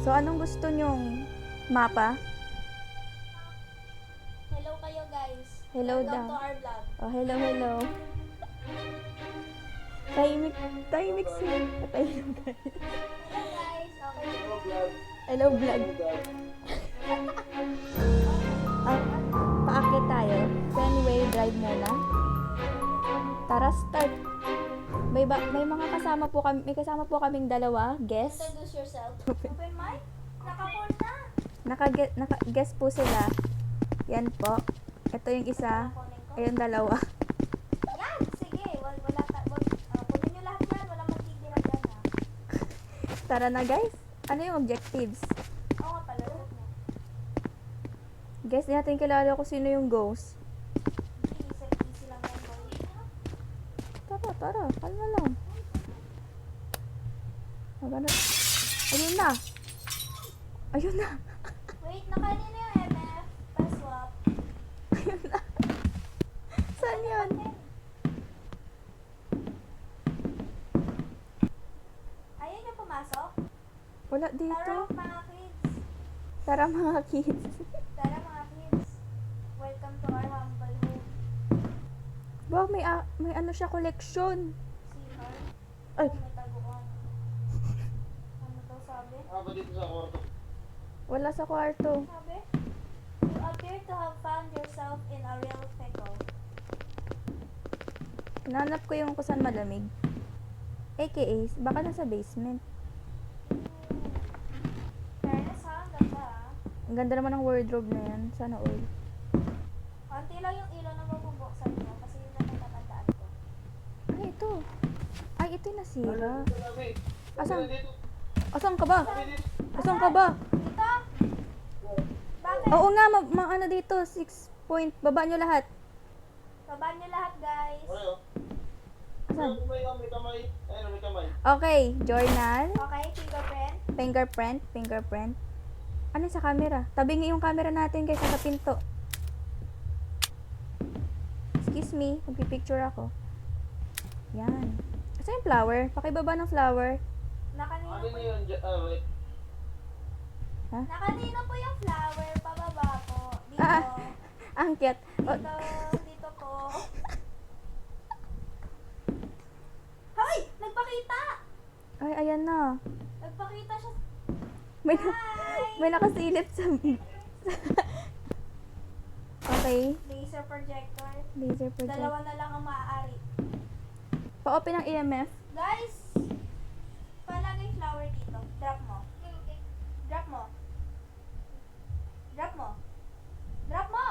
So, anong gusto nyong mapa? Hello kayo guys. Hello Welcome daw. to our vlog. Oh, hello, hello. Tahimik siya. Patahimik guys. Hello guys. Okay. Hello, vlog. Paakyat tayo. So anyway, drive muna. Tara, start. May mga kasama po kami, may kasama po kaming dalawa, guest. Introduce yourself. Open mic? Naka-call na. Naka-guest po sila. Yan po. Ito yung isa. Ayun, dalawa. Yan! Sige. Kunin nyo lahat yan. Walang magtitira dyan ha. Tara na guys. Ano yung objectives? Oo nga pala. Lahat na. Guess di natin kilala kung sino yung ghost. Easy lang yan boy. Tara. Kalma lang. Magano? Ayun na. Wait, nakanina yung MF. Paswap. Ayun na. Saan yun? Ayun yung pumasok. Wala dito. Tara mga kids. Tara mga kids. Tara mga kids. Welcome to our humble home. Wow, may ano siya, collection. CR. Ay. May taguan. Ano daw sabi? Dito sa kwarto. Wala sa kwarto. Sabi? You appear to have found yourself in a real pickle. Hinanap ko yung kung saan malamig. AKA, baka nasa basement. Fairness ha, ang ganda ha. Ang ganda naman ng wardrobe na yan. Sana all. Konti lang yung ilaw na mabubuksan mo kasi yun ang natatandaan ko. Ano ito? Ay, ito yung nasira. Asan? Dito. Asan ka ba? Asan ka ba? Dito? Bakit? Oo nga, ano dito, 6 point. Baba nyo lahat. Baba niyo lahat guys. Ano? Asan? May kamay. Ayun, may kamay. Okay, journal. Okay, fingerprint. Fingerprint. Ano sa camera? Tabingi yung camera natin kaysa sa pinto. Excuse me, magpipicture ako. Yan. Asa yung flower? Pakibaba ng flower. Nakanina Ano po na yung... yun? Wait. Nakanina po yung flower. Pababa po. Dito. Ang cute. Oh, Dito po. Hoy! Nagpakita! ay, ayan na. Nagpakita siya. May, Hi! may nakasilip sa... Okay. Laser projector. Laser project. Dalawa na lang ang maaari. Pa-open ang EMF. Guys! Palagay flower dito. Drop mo. Drop mo. Drop mo. Drop mo!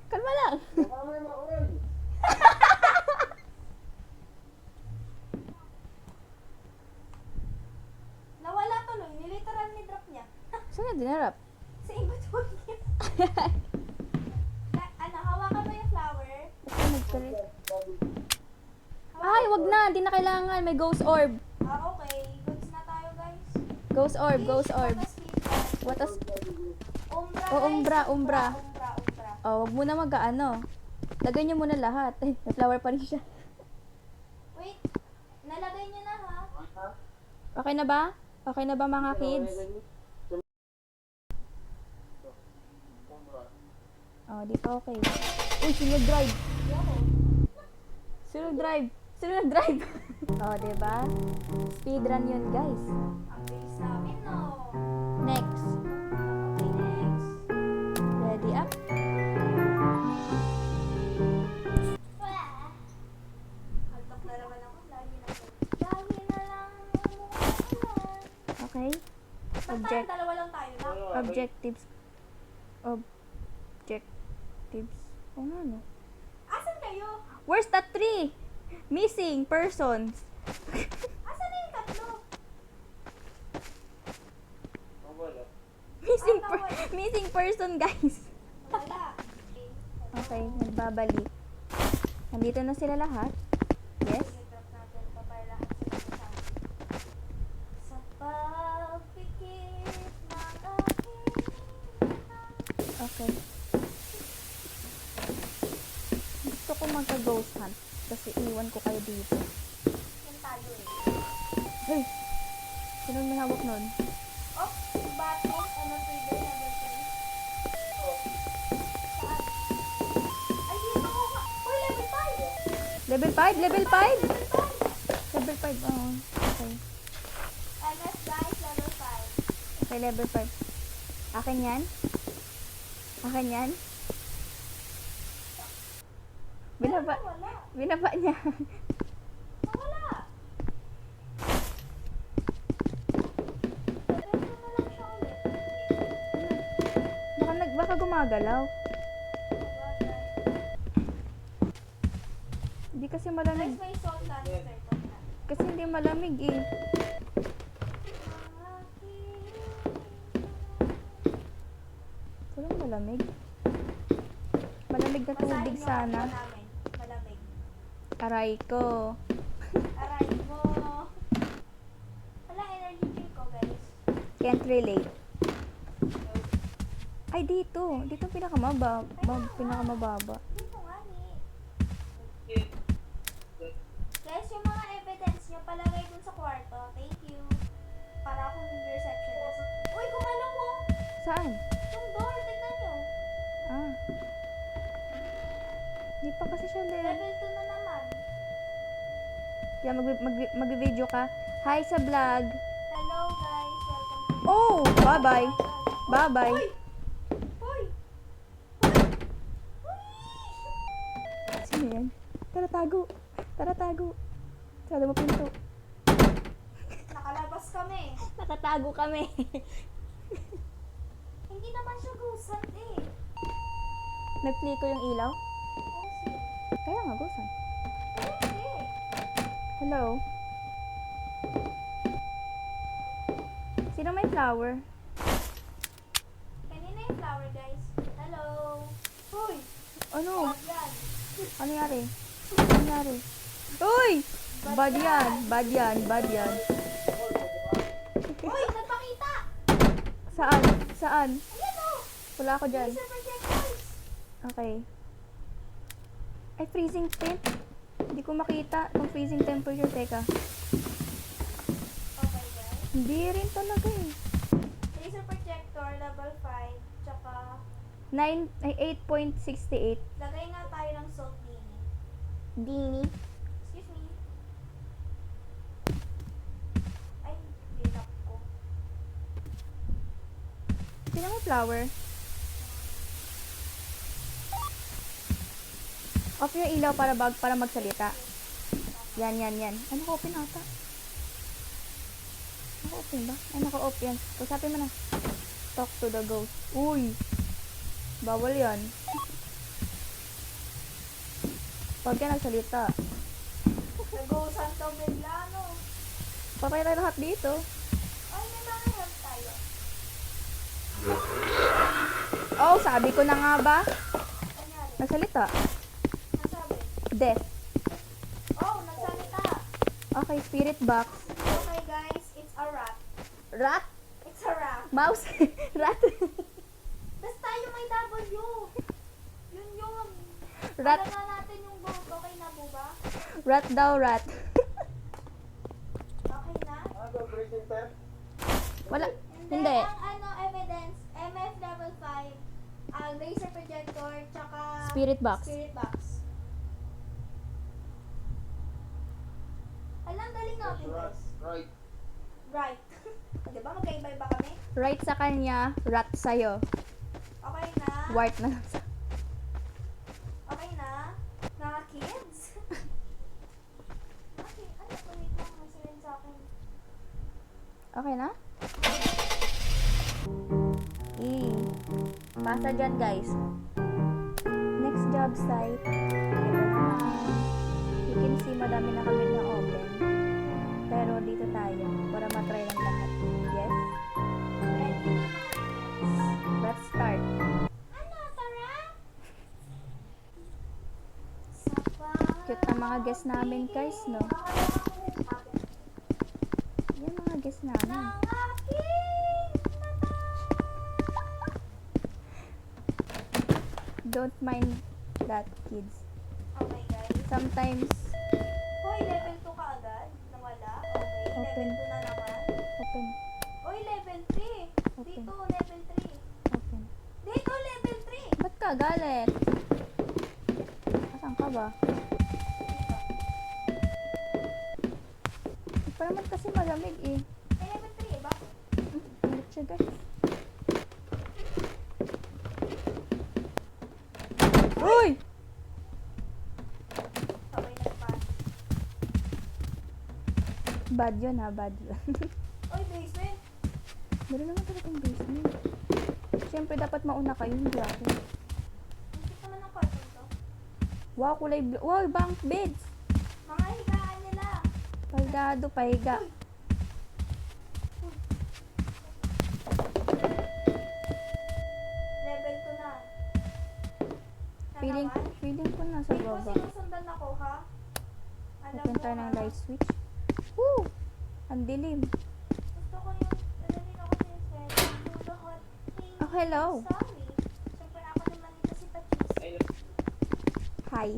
Kalma lang. Kamay mo, Oren. Nawala tuloy. Niliteral ni drop niya. Saan na dinarap? Sa inventory niya. Hawakan mo yung flower. Basta nagkalit. Ay, wag na. Di na kailangan. May ghost orb. Okay. Goods na tayo, guys. Ghost orb, ghost orb. What What else? Umbra, Oh, guys. umbra. Umbra. Oh, wag muna mag-ano. Lagay nyo muna lahat. Ay, may flower pa rin siya. Wait. Nalagay niyo na, ha? Okay na ba? Okay na ba mga kids? Oh, di pa okay. Uy, sino drive? Yoko. Sino drive? Sino nag-drive? Oh, di ba? Speedrun yun, guys. Ang bilis namin, no? Next. Okay, next. Ready up? Haltok na naman ako. Lagi na lang. Okay. Ba't tayong Object. dalawa lang tayo na? Objectives. Objectives. Oh, ano? Asan kayo? Where's the 3? Missing persons. Asan na yung tatlo? Wala. Missing person, guys. Wala. Okay, nagbabalik. Nandito na sila lahat. Yes. Drop natin pa para lahat sila kasama. Sa pagpikit ng aking Okay. Gusto ko magka-ghost hunt kasi iwan ko kayo dito. Yan tayo eh. Hey! Sino may hawak nun? Oh, bathroom, ano, trigger number 3. Oh, Saan? Ay, dito ko nga. Uy, level 5! Level 5? Level 5? Level 5! Level 5, oo. Okay. MS guys, level 5. Okay, level 5. Akin yan? Akin yan? Binaba, Wala. binaba niya. Nawala. Level 2 na lang siya ulit. Baka gumagalaw. Hindi kasi malamig. Guys, may soul canister ko na. Kasi hindi malamig eh. Walang malamig. Malamig na Basahin tubig niyo sana. ako namin. Malamig. Aray ko. Aray mo. Wala energy drink ko, guys. Can't relate. Ay, dito. Dito ang pinakamababa. Dito nga ni. shit. Guys, yung mga evidence nyo, palagay dun sa kwarto. Thank you. Para akong receptionist. Uy, gumalaw mo! Saan? Yung door, tignan nyo. Ah. Hindi pa kasi siya level. Level 2 na naman. Kaya mag-video ka. Hi sa vlog. Hello, guys. Welcome to... Oh! Bye-bye. Oh my God. Bye-bye. Uy! Uy! Sino yan? Tara, tago. Tara, tago. Sarado mo pinto. Nakalabas kami. Nakatago kami. Hindi naman siya gusan eh. Nag-play ko yung ilaw. Oh, shit. Kaya nga, gusan. Hindi. Hello? Sino may flower? Kanina yung flower, guys. Hello. Uy! Ano? Wag yan. Ano nangyari? Ano nangyari? Uy! Bad yan. Bad yan. Bad yan. Uy! Nagpakita! Saan? Saan? Ayan o! Wala ako dyan. Laser projectors! Okay. Ay, freezing temp. Hindi ko makita itong freezing temperature. Teka. Okay, guys. Hindi rin talaga eh. Laser projector, level 5, tsaka 8.68. lagay nga tayo ng salt dini. Dini. Excuse me. Ay, binak ko. Sino may flower? Off yung ilaw para magsalita. Yan, yan, yan. Ay, naka-open ata. Naka-open ba? Ay, naka-off yan. Usapin mo na. Talk to the ghost. Uy! Bawal yan. Pag yan nagsalita. Nag-usan to bigla, no? Patay tayo lahat dito. Ay, may mga help tayo. Oh, sabi ko na nga ba? Kanyari, Nagsalita. nasabi. Death. Oh, nagsalita. Okay, spirit box. Okay, guys, it's a rat. Rat? It's a rat. Mouse? Rat? Basta yung may W. Yun yun. Rat? Alam na natin yung vote. Okay na po ba? Rat daw, rat. Okay na? Ano, breaking temp? Wala. And then, Hindi. ang ano, evidence, MF level 5, laser projector, tsaka Spirit box. Spirit box. Alam, galing natin, Right. guys. Right. Right. Di ba magkaiba-iba kami? Right sa kanya, rat sa'yo. Okay na? Wart na lang sa... Okay na? Mga kids? Okay, ano po wait lang, may sirin sa akin. Okay na? Pasa dyan, guys. Next job site. Ito naman. You can see madami na kami na open. Pero dito tayo para matry lang lahat. Yes? Ready na mga kids? Let's start. Ano, tara? Sa Cute ang mga guests namin, guys, no? Yan mga guests namin. ng aking mata. Don't mind that, kids. Okay, guys. Sometimes, Hoy, level 2 ka agad? Nawala? Okay, Open. level 2 na naman. Open. Uy, level 3. Open. Dito, level 3. Open. Dito, level 3. Ba't ka galit? Asan ka ba? Di pa naman kasi malamig eh. Ay, level 3 eh. Bakit? Ulit siya guys. Uy! Sabay nagpan. Bad yun ha, bad yun. Uy, basement. Meron naman talagang basement. Siyempre dapat mauna kayo, hindi ako. Ang cute naman ng cartoon to. Wow, kulay blue. Wow, bunk beds. Mga higaan nila. Pahigado, pahiga. Level 2 na. Feeling, naman? feeling ko nasa Hindi mo baba. sinusundan ako, ha? Alam Open mo, tayo ng ha? light switch. Woo! Ang dilim. Gusto ko yung, rin ako sinusundan. Lahat. Oh, hello. Sorry. Siyempre ako naman ito si Patrice. Ayun. Hi.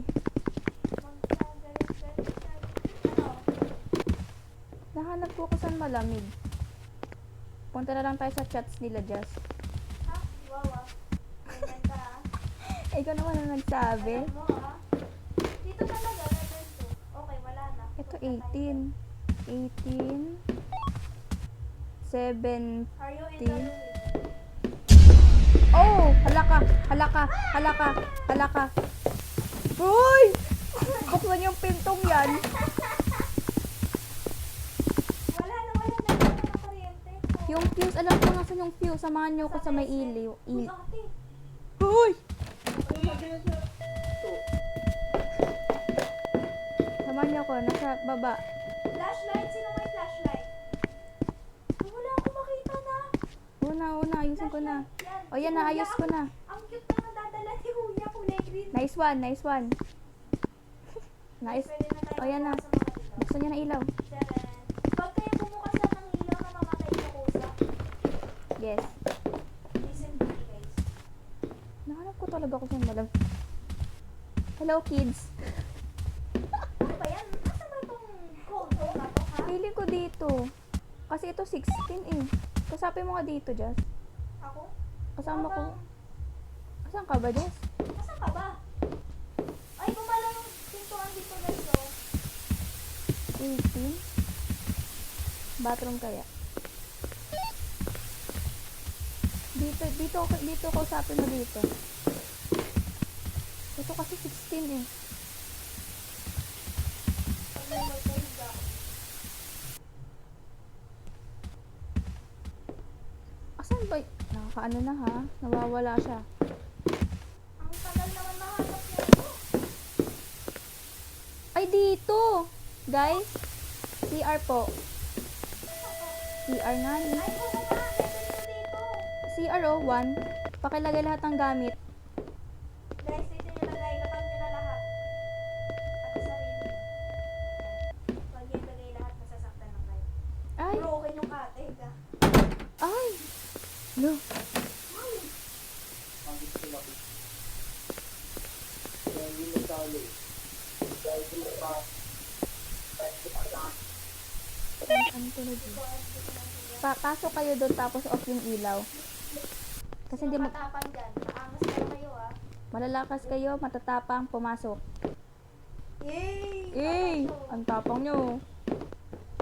Magkagalit-galit siya. Ano? Nahanap ko kung saan malamig. Punta na lang tayo sa chats nila, Jess. Ha? Wow, ah. Ganyan ka, ah. Ikaw naman ang nagsabi. Alam mo, ah. Dito talaga, level 2. Okay, wala na. Ito, Punta tayo. 18. 7. Are you in the room? Oh! Halaka! Halaka! Halaka! Halaka! Uy! Buksan yung pintong yan. Wala na ng kuryente. Yung fuse, alam ko nasan yung fuse. Samahan niyo ko sa may iliw. Uy, ate. Uy! Ano lagyan siya? Ito. Samahan niyo ko. Nasa baba. Flashlight? Sino may flashlight? Ay, wala akong makita na. Una, ayusin ko na. Yan. O yan, naayos ko na. Ang cute na nadadala ni Kuya, kulay green. Nice one, nice one. Nice. Pwede na tayo O yan na. bumukas ng mga ilaw. Buksan niyo na ilaw. Sharon. Pag kayo bumukas na ng ilaw na mamatay yung kusa, Yes. listen to me guys. Nahanap ko talaga kung saan malam. Hello, kids. Ano ba yan? Asa ba itong cold room na to, ha? Feeling ko dito. Kasi ito 16 eh. Kasapin mo nga dito, Jess. Ako? Kasama ko. Habang- Asan ka ba, Jess? Asan ka ba? Ay, gumalaw yung pintuan dito guys, oh. 18. Bathroom kaya. Dito ko usapin mo dito. Ito kasi 16 eh. Pag may magkahiga. Asan ba? Nakakaano na ha? Nawawala siya. Ang tagal naman mahanap yan, oh. Ay, dito! Guys, CR po. CR nga ni. Ay, oo nga, meron ko dito. CR oh, 1. Pakilagay lahat ng gamit. Guys, dito nyo lagay. Kapag nyo na lahat. Pati sarili nyo. Pag yung lagay lahat, masasaktan ng kayo. Ay! Broken yung ate, ka. Ay! No. Ang gusto laki. Kaya hindi mo talo. Dahil hindi mo pa. Ano tuloy dito? Pasok kayo doon tapos off yung ilaw. Kasi hindi mo... matapang dyan. Naangas na kayo, ah. Malalakas kayo, matatapang, pumasok. Yay! Eh! Papasok. Ang tapang nyo.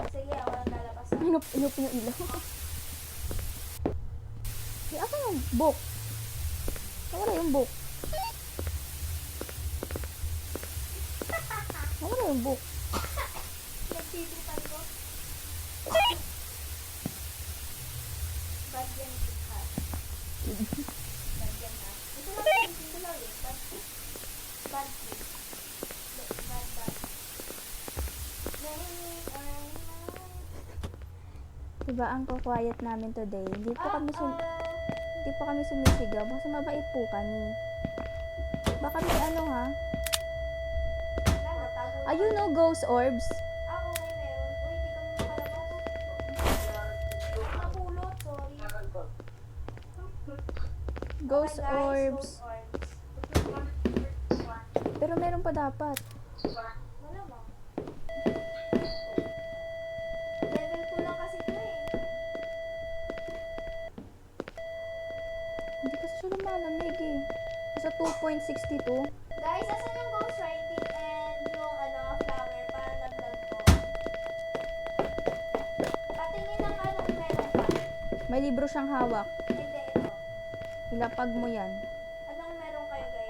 Sige, ako lang lalabas na. Inup yung ilaw. Eh, asan yung book? Nawala yung book. Nawala yung book. Nagtitipan ko. Bad yan, ha? Bad yan, ha? Ito lang eh. Bad. Bad kid. Bad. Diba ang quiet namin today? Hindi pa kami sumisigaw. Basta mabait po kami. Baka may ano ha? Ayun no, ghost orbs. Ako may meron. Uy, hindi kami makalabas. Napulot, sorry. Ghost Okay, guys, orbs. ghost orbs. Pero meron pa dapat. Malamang. Level 2 lang kasi ito eh. 162. Guys, asan yung ghostwriting and yung flower para laglag ko? Patingin ng anong meron ka. May libro siyang hawak. Hindi ito. Ilapag mo yan. Anong meron kayo, guys?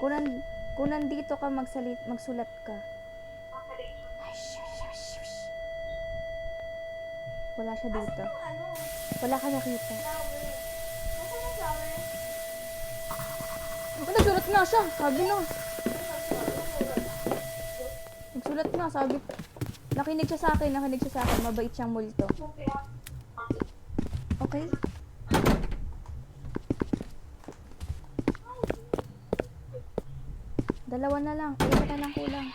Kung nandito ka magsulat ka. Wala siya Asan dito. yung Wala ka nakita. flower? Asan yung flower? Nagsulat nga siya. Sabi na. Nagsulat nga. Sabi. Nakinig siya sa akin. Mabait siyang multo. Okay? Dalawa na lang. Isa na lang kulang.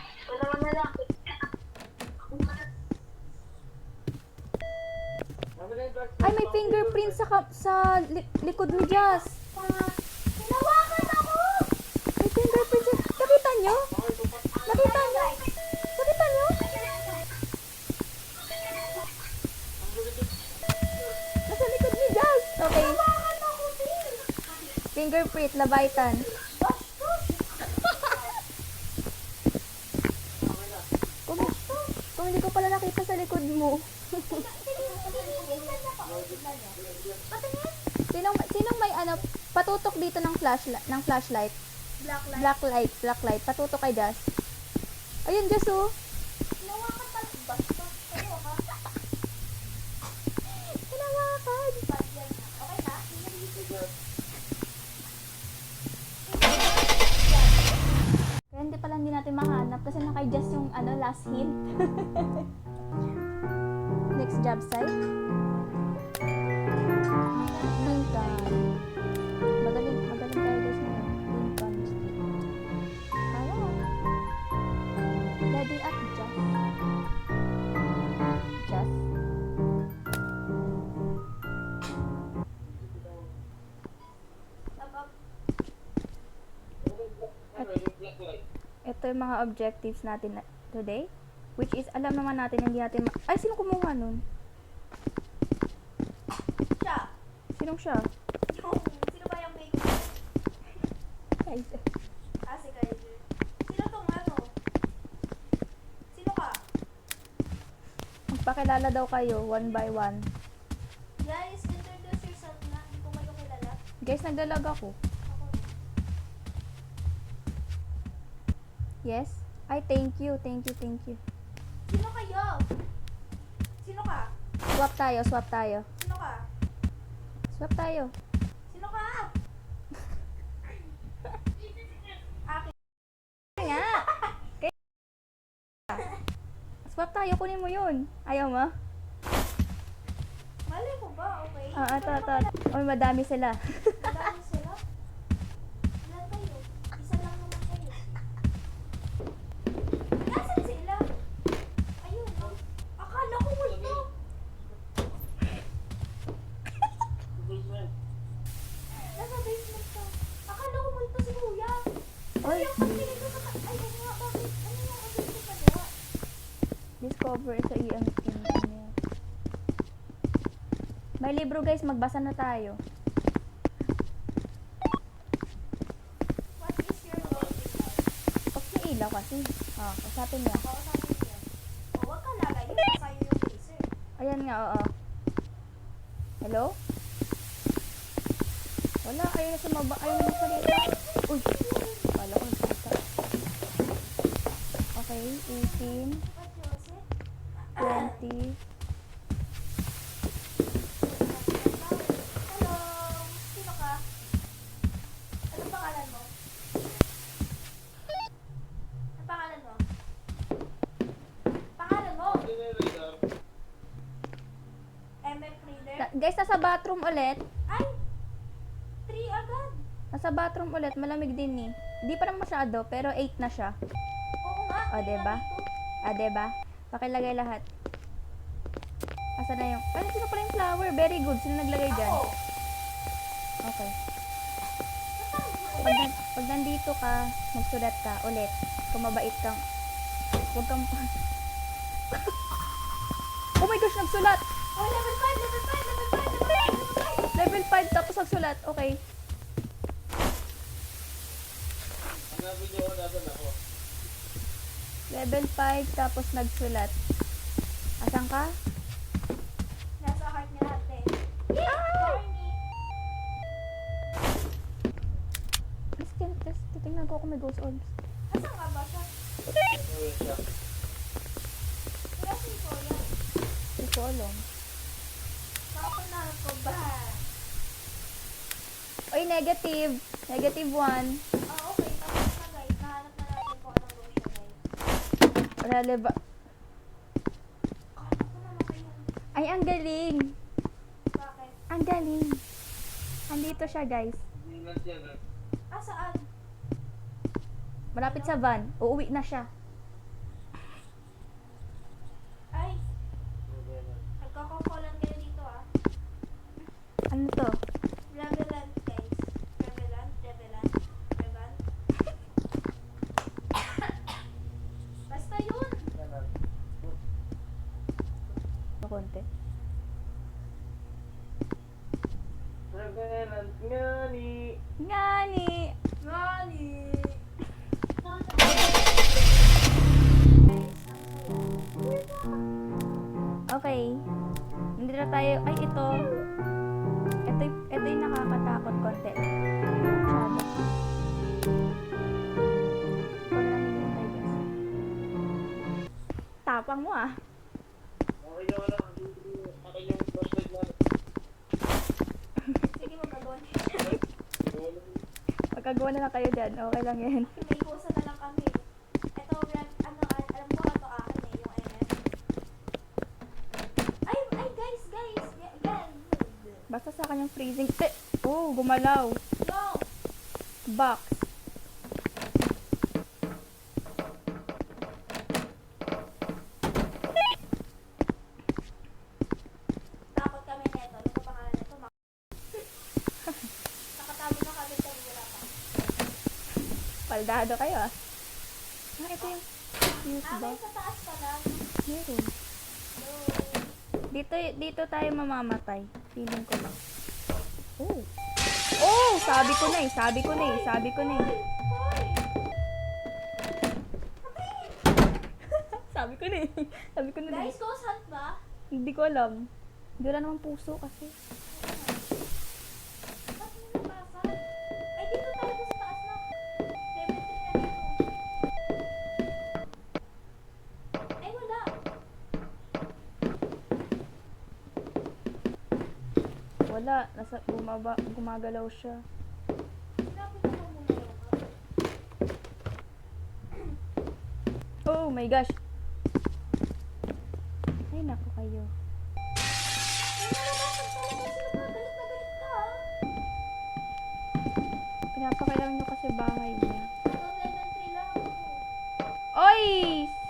Ay, may fingerprint sa likod ni Jazz. Hinawakan ako! May fingerprint sa... Nakita nyo? Nakita nyo? Nakita nyo? Nasa likod ni Jazz. Okay. Hinawakan ako din! Fingerprint, labaitan. Kung, kung hindi ko pala nakita sa likod mo. Sinong may patutok dito ng flashlight. Black light. Patutok kay Jazz. Ayun, Jazz, oh. Hinawakan pa. Basta. Kayo ka. Hinawakan. Okay na? Kaya hindi natin mahanap kasi naka-Jazz yung last hint. Next job site. Lincoln. Magaling tayo guys na Lincoln Street. Hello. Ready up, Jazz. Jazz. Ito yung mga objectives natin today. Which is, alam naman natin, hindi natin ay, sino kumuha nun? Siya. Sinong siya? Sino ba yung baby? Ay, Si Kaiser. Sino tong Sino ka? magpakilala daw kayo, one by one. Guys, introduce yourself na. Hindi ko kayo kilala. Guys, naglalag ako. Ako. Yes? Ay, thank you. Sino kayo? Sino ka? Swap tayo. Sino ka? Swap tayo. Sino ka? Akin. Nga! Kaya... Swap tayo, kunin mo yun. Ayaw mo? Mali ko ba? Okay. Ito. Oy, madami sila. Madami sila. Ilan kayo? Isa lang naman kayo. Nasaan sila? Ayun, no? Akala ko multo. Nasa basement ka. Akala ko multo si Kuya. Oy, Yung pagtingin ko sa... Ay, nga, bakit? Ano yung objective na gawa? discover sa EMT. May libro guys, magbasa na tayo. What is your role in life? Okay, ilaw kasi. Usapin niya. Kausapin niya. O, huwag ka lalayo. Sa'yo yung laser. Ayan nga, oo. Hello? Wala, ayaw na sumaba. Ayaw na magsalita. Uy! Wala ko nagsalita. Okay, 18, What, Joseph? 20. Hello! Sino ka? Anong pangalan mo? Anong pangalan mo? Pangalan mo? MF Reader? Guys, nasa bathroom ulit. Ay! 3 agad! Nasa bathroom ulit. Malamig din eh. Hindi pa naman masyado, pero 8 na siya. Oo nga. O, diba? Diba? Pakilagay lahat. Asa na yung... Ay, sino pala yung flower? Very good. Sino naglagay dyan? Ako. Okay. Pag nandito ka, magsulat ka ulit. Kung mabait kang... Huwag kang... Oh my gosh, nagsulat! Oh, level 5! Level 5! Level 5! Level 5! Level 5! Level 5 tapos nagsulat. Okay. Hanapin niyo kung nasan ako. Level 5, tapos nagsulat. Asan ka? Nasa heart ni ate. Corny. Tapos titingnan ko kung may ghost orbs. Asan nga ba siya? Ayun siya. Wala si Kuya. Hindi ko alam. Nakapanalo ko ba? Oy, negative. Negative 1. Ah, okay. Tapos na guys. Nahanap na natin kung anong lotion guys. Relevant. Kala ko naman kayo. Ay, ang galing. Bakit? Ang galing. Andito siya, guys. Hindi lang yan. Ah, saan? Malapit sa van. Uuwi na siya. Ay, nagkakakulan kayo dito ah. Ano to? Revelant guys. Revelant. Basta yun. Konti. Revelant nga ni. Ngani! Nani? Okay. Hindi na tayo. Ay, ito. Ito yung nakakatakot konti. Masyado. Wala na hinihintay, guys. Tapang mo ah. Okay yung ano. Okay yung flashlight na. Sige, magagawa niyo. Magkagawa na lang kayo dyan. Okay lang yan. May kusa na lang kami. Ito, alam ko ito akin eh, yung MS. Ay, guys. Yan. Basta sa kanyang freezing. Oh, gumalaw. Yo! Box. Takot kami neto. Ano pa pangalan nito? Nakatago na kami sa wala pa. Paldado kayo ah. Ah, ito yung fuse Ah, may box. sa taas pa lang. Meron. No. Dito tayo mamamatay. Feeling ko lang. Oh. Oh, sabi ko na eh. Sabi ko na eh. Sabi ko na eh. Sabi ko na eh. Sabi ko na eh. Guys, ghost hunt ba? Hindi ko alam. Hindi wala namang puso kasi. Ba't mo nabasa? Ay, dito tayo sa taas na. Level 3 na dito. Ay, wala. Wala. Gumagalaw siya. Lapit na lang muna yung cup. Oh my gosh. Ay, naku kayo. Ay, nalabasan talaga sila. Galit na galit ka. Pinapakailangan nyo kasi bahay niya. Ito, level 3 lang ako. Oy!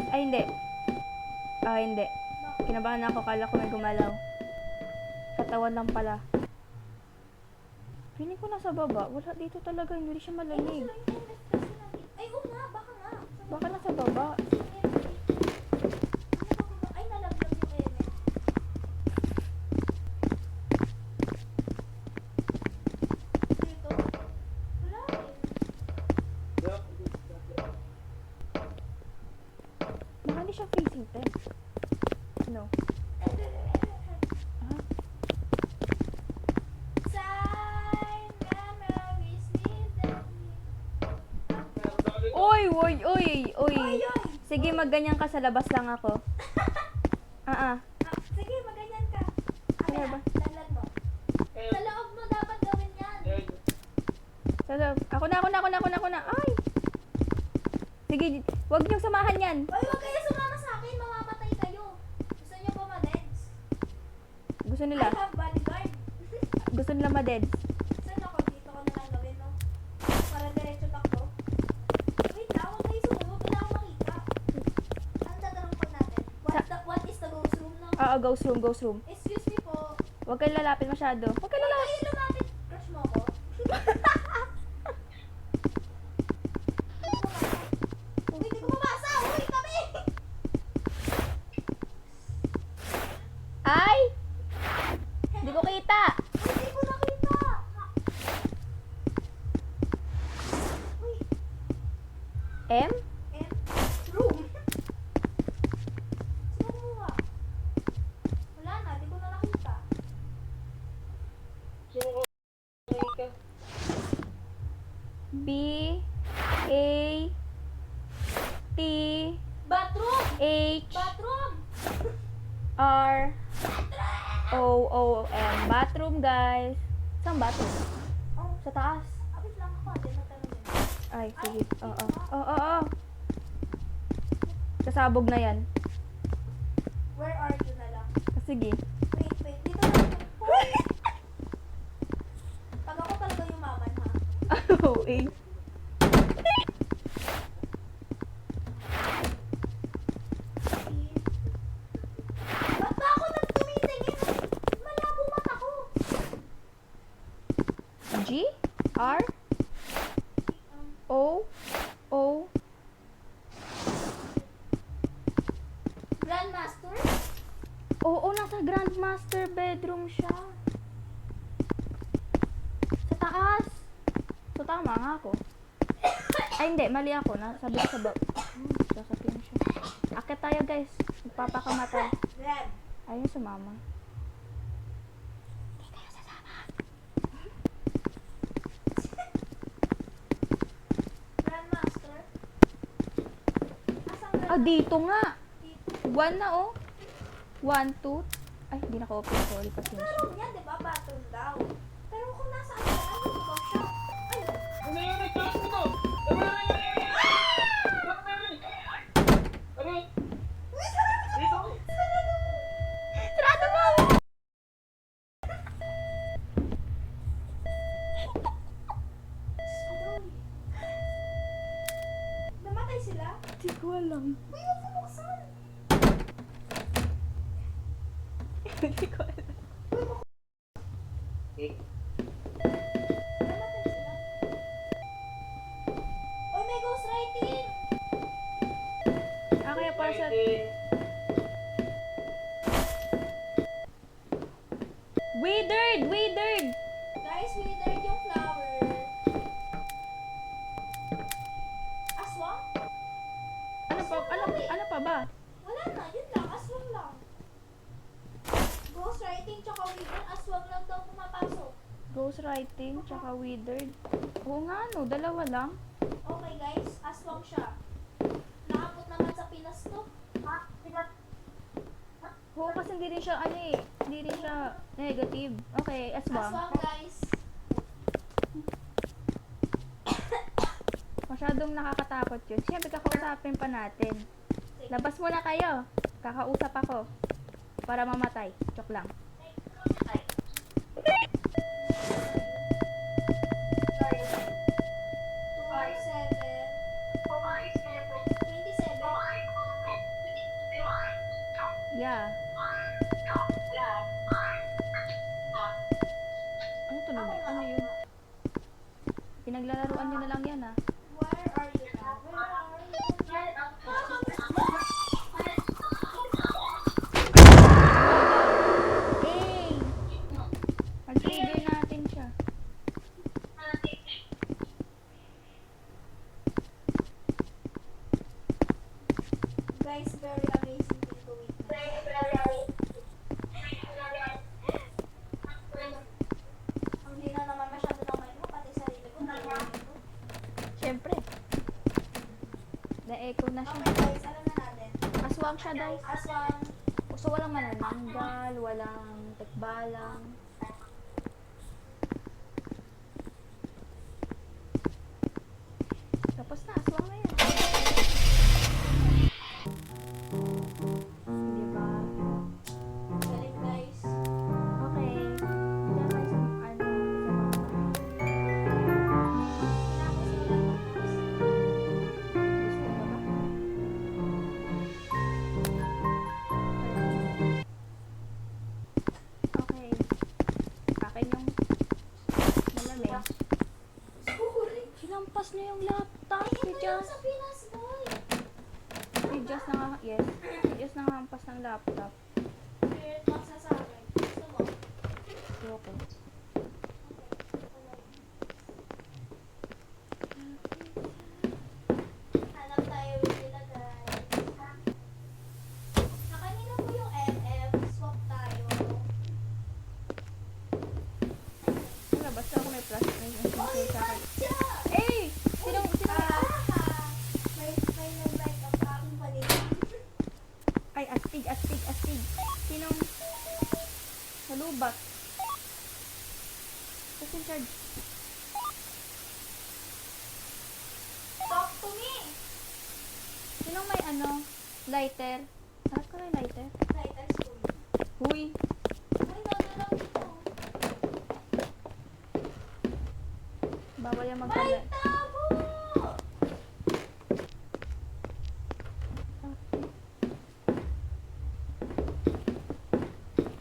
Ay, hindi. Ah, hindi. Bakit? Kinabahan ako. Kala ko may gumalaw. Katawan lang pala. Feeling ko nasa baba. Wala dito talaga. Hindi siya Ay, malamig. nasa lang yung MF kasi nandito. Ay, oo nga. Baka nga. Baka nasa baba. Kasi yung MF dito. Ano ba? Ay, nalaglag yung MF. Dito. Wala eh. Baka hindi siya freezing tent. No. Ah, Sign memories need them. Oy, oy, oy, oy. Oy, oy. Sige, magganyan ka sa labas lang ako. Ah, ah. Ah, sige, maganyan ka. Ano Amin ba? na, dalan mo. Sa loob mo dapat gawin yan. Sa loob. Ako na. Ay. Sige, wag niyong samahan yan. Oy, huwag kayo sumama sa akin. Mamamatay kayo. Gusto niyo ba ma-deads? Gusto I nila. have bodyguard. Gusto nila ma-dead. Saan ako? Dito ko na lang gawin, no? Para diretso takbo. Wait lang, huwag kayo sumunod. Wala akong makita. Ang tatanong natin. What is the ghost room, no? Oo, ghost room. Excuse me po. Huwag kayo lalapit masyado. Huwag kayo Huwag lalapit. kayo lumapit. Crush mo ako? Uy, di ko mabasa! Uy, kami! Ay! Hindi ko kita. Uy, di ko nakita! Uy, H Bathroom! R O O M. Bathroom, guys. Saan bathroom? Oh, Sa taas. abit lang ako. Hindi magtanong din. Ay, sige. Oo. Oo. Kasabog na yan. Where are you na lang? Sige. Wait. Dito na lang. Hoy! Pag ako talaga yumaman, ha? Oh, eh. Ba't ba ako nagtumitingin? Malabo mata ko. G R O O. Grandmaster? Oo, nasa Grandmaster bedroom siya. Sa taas. So, tama nga ako. Ay, hindi. Mali ako. Sabi ko sa baba. Sasakyan siya. Akit tayo, guys. Magpapakamatay. Red. Ayun sa mama. Grandmaster? Asang Ah, dito nga. Dito. 1 na, oh. 1, 2. Ay, hindi naka-open. Sorry, pasensya. Pero yan, di ba? Bathroom daw. Pero kung nasaan ka, ano ba siya? Ay, Ano yung nagtaas mo to? Aray! Dito! Sarado mo! adoy. Namatay sila? Hindi ko alam. Uy, huwag mo buksan. Hindi ko alam. Eh, Namatay sila. Uy, may ghostwriting. Ah, kaya para sa... Withered! Guys, withered yung flower. Aswang? Ano pa ba? Wala na, yun lang. Aswang lang. Ghostwriting tsaka withered, aswang lang daw pumapasok. Ghostwriting, tsaka withered. Oo nga, no. Dalawa lang. Okay guys, aswang siya. Naabot naman sa Pinas to. Ha? Pinas? Oo, kasi hindi rin siya, hindi rin siya negative. Okay, aswang. Aswang guys. Masyadong nakakatakot yun. Siyempre, kakausapin pa natin. Labas muna kayo. Kakausap ako. Para mamatay. Joke lang. Yeah. Ano to naman? Ano yun? Pinaglalaruan nyo na lang yan, ah. Where are you now? Where are you? Hey! Mag-trigger natin siya. Guys, very amazing thing to witness. Ang hina naman masyado ng mic mo, pati sarili ko. narinig ko. Siyempre. Na-echo na siya. Okay guys, alam na natin. Aswang siya, guys. Aswang. So, walang manananggal, walang tekbalang. Tapos na, aswang na yan. Diba? Galing guys. Okay. Diyan kayo sa, sa mga... Tinapos ko lang tapos. Gusto mo ba? Okay. Akin yung malamig. Sorry. Hinampas niya yung laptop. Si Ayun mo yung Jess. sa Pinas, boy. Si Jess yes. Si Jess nangahampas ng laptop. Spirit box na sa akin. Gusto mo? Okay. Hanap tayo with nila guys. Na kanina po yung MF. Swap tayo. Wala, basta ako may plastic na yung Oy, sa akin. patya! Eh! Sino? May nag-like ang aking panila. astig. Sinong nalubat? Who's in charge? Talk to me! Sinong may lighter? Saan ko na yung lighter? Lighter school. Huy! Ay, nagalaw dito. Bawal yung May magkala. tabo!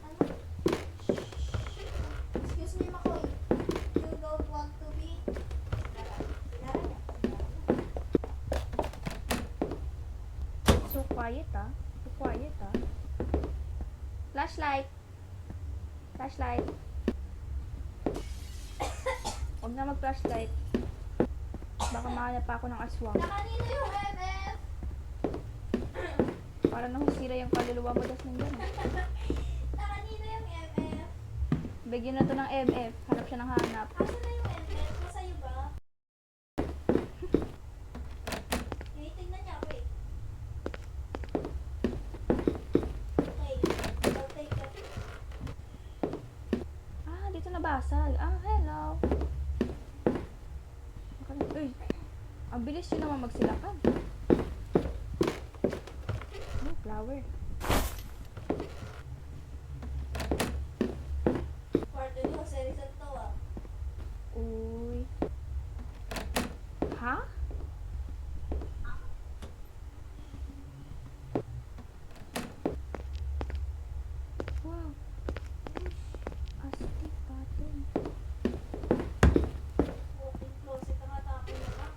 Ano? Excuse me, Makoy. You don't want to be... So quiet ah. So quiet ah. Flashlight. Flashlight. Huwag na mag-flashlight. Baka mahanap pa ako ng aswang. Nakanino yung MF? Para nahusira yung kaluluwa mo das ng gano'n. Nakanino yung MF? Bigyan na to ng MF. Hanap siya ng hanap. Asa na yung MF? Masa'yo ba? Tinitignan niya, wait. Okay, I'll take that. Ah, dito nabasag. Ah, hello. Uy, ang bilis yun naman magsilakan. Oh, flower. Kwarto ni Jose Rizal to, ah. Uy. Ha? Wow. Astig button. Walk-in closet ang atake niya, ah.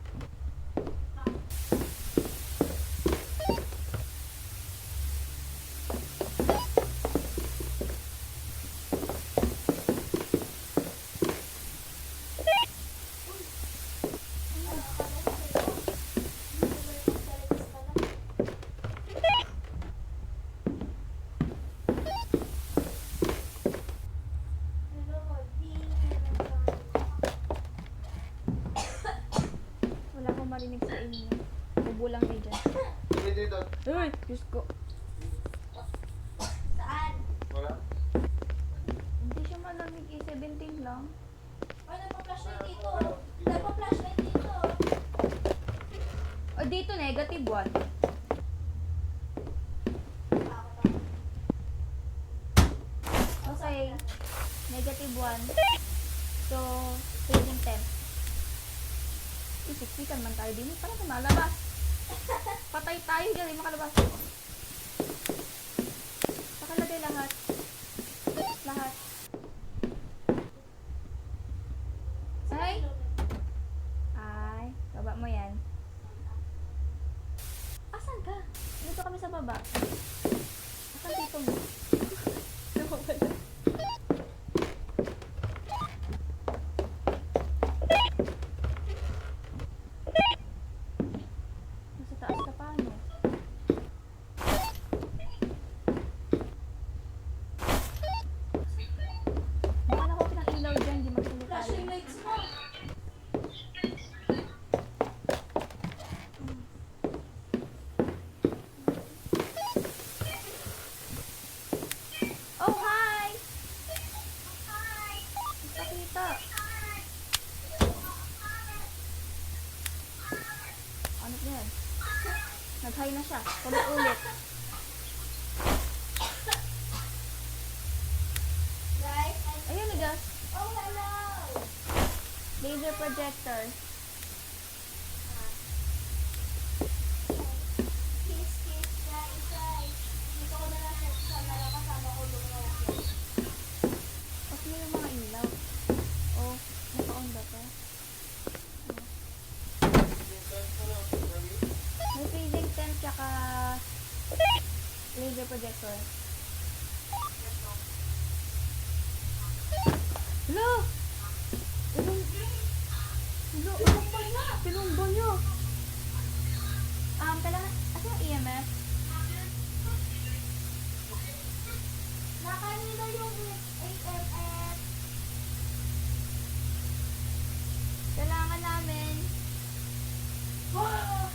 Wala akong marinig sa inyo. Ubo lang kayo dyan. Hindi dito. Uy, Diyos ko. Saan? Wala. Hindi siya malamig eh. 17 lang. Ay, nagpa-flashlight dito. Nagpa-flashlight dito. O dito, negative 1. Okay. Negative 1. So, freezing temp. Isiksikan man tayo din. Parang lumalabas. Patay tayo dyan. Hindi makalabas. Pakalagay lahat. Lahat. Ay! Ay, baba mo yan. Asan ka? Dito kami sa baba. Asan dito mo? Nawawala. Nasa taas ka pa, ano? Baka nakuha ng ilaw dyan, di magsulit tayo. Flashing lights mo. Oh, hi! Pakita. Ano ba yan? Nag-hi na siya. Ulit-ulit. Guys, Ayun, nag oh, hello! laser projector. Kiss, kiss, guys, guys. Dito ko na lang kasama ko lumawak yan. Off mo yung mga ilaw. Oh, naka-on ba to? May freezing temp tsaka laser projector. Hello! Pinumbo nyo! Kailangan, asa yung EMF? Nakanino yung AMF? Kailangan namin. Wow!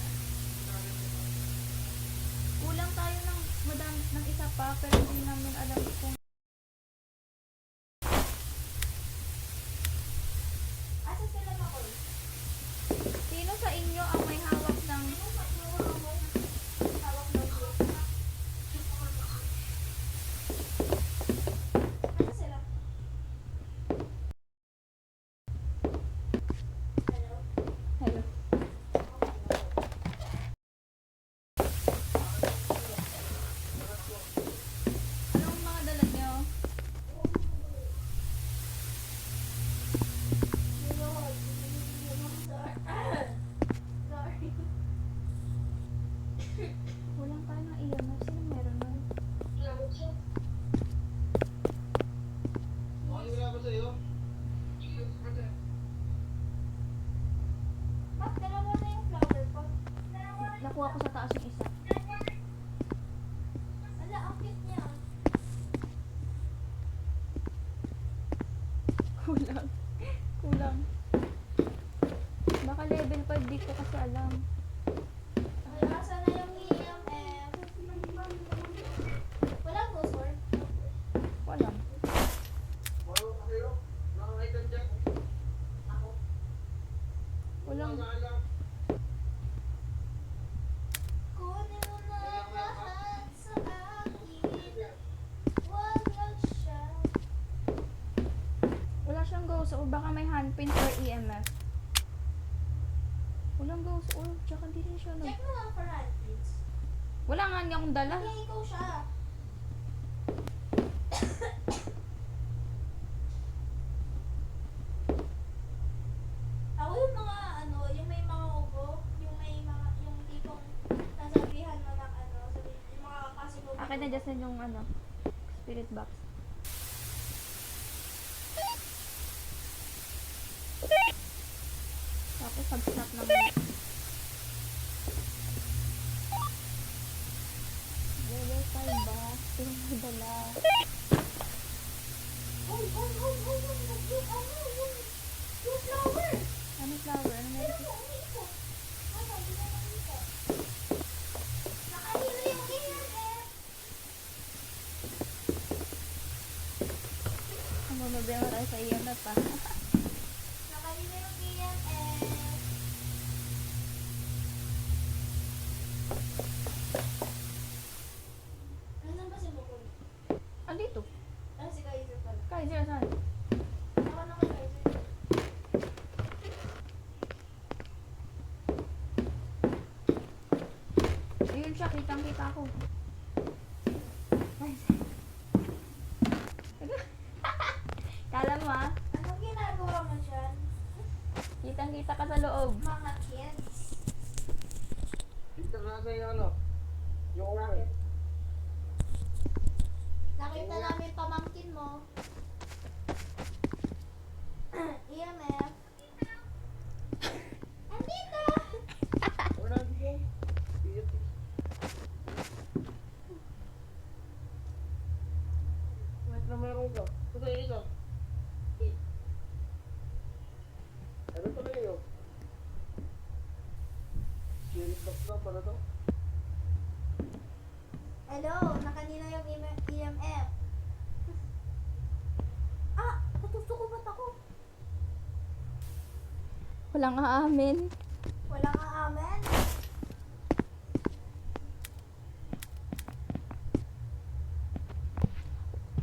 Kulang tayo ng isang pa, pero hindi namin alam kung Asa sila Makoy? sino sa inyo ang may hawak ng... Sino sa inyo ang may hawak ng book? Asa sila? Hello? Hello. Anong mga dala nyo? Sorry. Walang tayo ng EMF. Sino meron nun? Okay, wala ba sa'yo? Ba't dalawa na yung flower pot? Nakuha ko sa taas yung isa. Ala, ang cute niya. Kulang. Kulang. Baka level 5 dito kasi alam. Ay, asa na yung EMF? Walang ghost orb? Walang. Wala ba sa'yo? Nakakita dyan? Ako. Walang. Alam. Kunin mo na lahat sa akin. Wag lang siya. Wala siyang ghost orb. Baka may handprint or EMF. Walang ghost orb. Tsaka di rin siya Check mo lang for handprints. Wala nga niya akong dala. Kaya ikaw siya. Ako yung mga ano, yung may mga ubo, yung may mga, yung tipong nasabihan mo ng ano, yung mga kakasunod. Akin na just yung ano, spirit box. Tapos pag-snap naman. Level 5 ba? Sino may dala? Oh, yung ano, yung flower. Ano flower? Ano Pero meron? yung umiikot. Ano, hindi na nakita. Nakahilo yung EMF. Ang problema tayo sa EMF pa. Nakahilo yung EMF. Nasaan ba si Bukod? Andito. Ah, si Kaiser pala. Kaiser, saan? Ako na kay Kaiser. Ayun siya, kitang-kita ko. Kala mo ah, Anong ginagawa mo dyan? kitang-kita ka sa loob. Mga kids. Dito na sa'yo ano? Yung orange. Nakita namin pamangkin mo. EMF. Andito! Orange din. Wait na meron ka. Ito yung isa. Ano pala yun? Spirit box lang pala to. Hello, nakanina yung EMF. Ah, natutuko ba't ako? Walang aamin. Wala nga amen.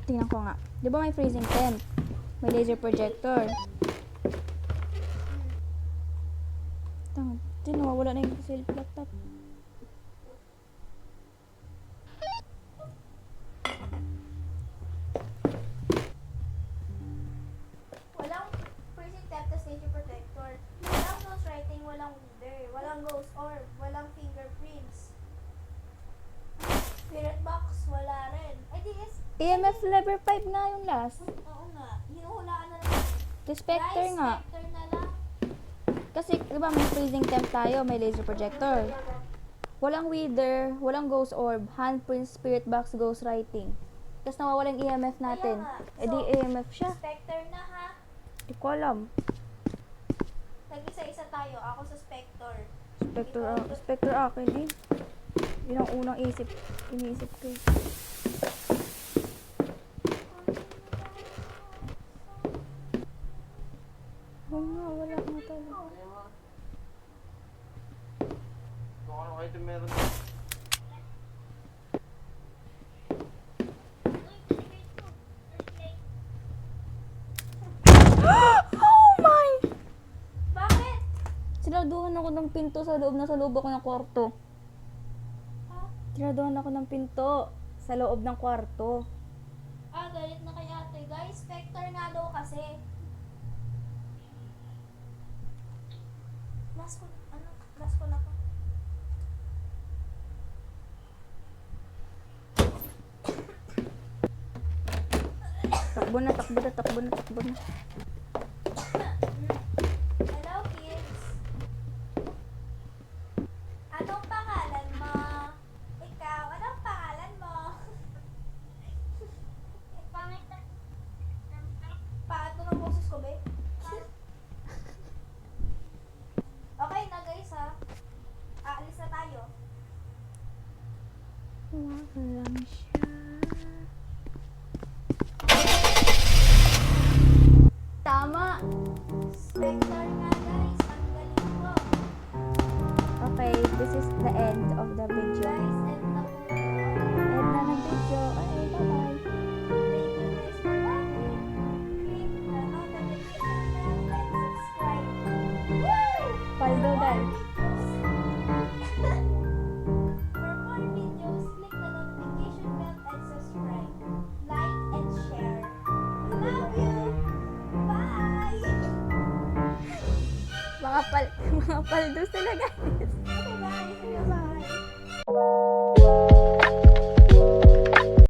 Tingnan ko nga. Di ba may freezing tent? May laser projector. Tama. Di nawawala na yung selfie laptop. Walang freezing tap test nature protector. Walang ghost writing, walang wither. Walang ghost orb, walang fingerprints. Spirit box, wala rin. Ay, di is. EMF level 5 nga yung last. Oo nga. Hinuhulaan na naman. Spectre Guys, nga. Spectre na lang. Kasi, di ba may freezing temp tayo, may laser projector. Walang wither, walang ghost orb, handprint, spirit box, ghost writing. Tapos nawawala yung EMF natin. Kaya nga. E di So, EMF siya. Spectre na ha. Di ko alam. Nag-isa-isa tayo. Ako sa Spectre. Spectre akin eh. Yun ang unang iniisip ko. eh. Oo nga, wala nga talaga. Kung ano kayo meron. Oh my! Bakit? Sinaduhan ako ng pinto sa loob ako ng kwarto. Ha? Sinaduhan ako ng pinto sa loob ng kwarto. Ah, galit na kay ate. Guys, Spectre nga daw kasi. Last ko na to. Takbo na, takbo na, takbo na, takbo na. Hello, kids. Anong pangalan mo? Ikaw, anong pangalan mo? Paano ng boses ko, be? Okay na, guys, ha? Aalis na tayo. Wala lang siya. Tama! Spectre nga, guys. Ang galing mo. Okay, this is the end of the video. Guys, and na po. End na ng video. Ay, bye-bye. Thank you guys for watching. Click the notification bell and subscribe. Woo! Paldo, guys. For more videos, click the notification bell and subscribe. Like and share. Love you! Bye! Mga paldo sila, guys.